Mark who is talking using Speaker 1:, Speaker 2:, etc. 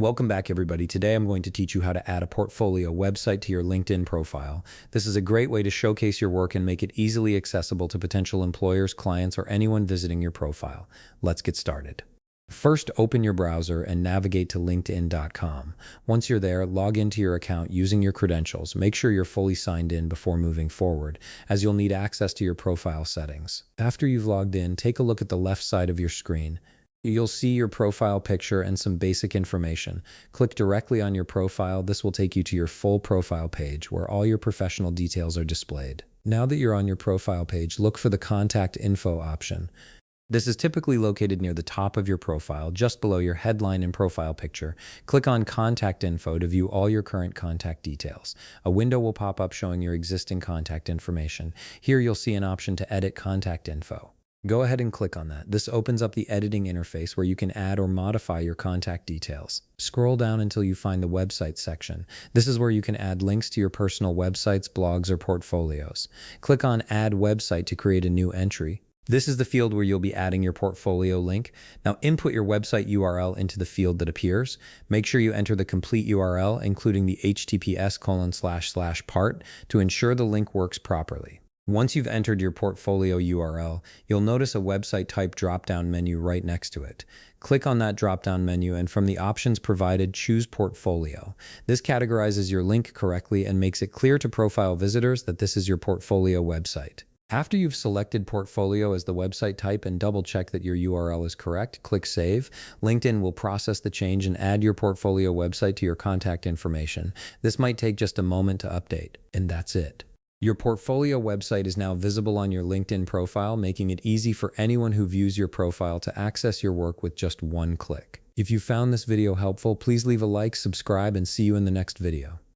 Speaker 1: Welcome back, everybody. Today I'm going to teach you how to add a portfolio website to your LinkedIn profile. This is a great way to showcase your work and make it easily accessible to potential employers, clients, or anyone visiting your profile. Let's get started. First, open your browser and navigate to linkedin.com. Once you're there, log into your account using your credentials. Make sure you're fully signed in before moving forward, as you'll need access to your profile settings. After you've logged in, take a look at the left side of your screen. You'll see your profile picture and some basic information. Click directly on your profile. This will take you to your full profile page where all your professional details are displayed. Now that you're on your profile page, look for the contact info option. This is typically located near the top of your profile, just below your headline and profile picture. Click on Contact Info to view all your current contact details. A window will pop up showing your existing contact information. Here you'll see an option to edit contact info. Go ahead and click on that. This opens up the editing interface where you can add or modify your contact details. Scroll down until you find the website section. This is where you can add links to your personal websites, blogs, or portfolios. Click on Add Website to create a new entry. This is the field where you'll be adding your portfolio link. Now input your website URL into the field that appears. Make sure you enter the complete URL, including the https://part, to ensure the link works properly. Once you've entered your portfolio URL, you'll notice a website type drop-down menu right next to it. Click on that drop-down menu and from the options provided, choose Portfolio. This categorizes your link correctly and makes it clear to profile visitors that this is your portfolio website. After you've selected Portfolio as the website type and double-check that your URL is correct, click Save. LinkedIn will process the change and add your portfolio website to your contact information. This might take just a moment to update, and that's it. Your portfolio website is now visible on your LinkedIn profile, making it easy for anyone who views your profile to access your work with just one click. If you found this video helpful, please leave a like, subscribe, and see you in the next video.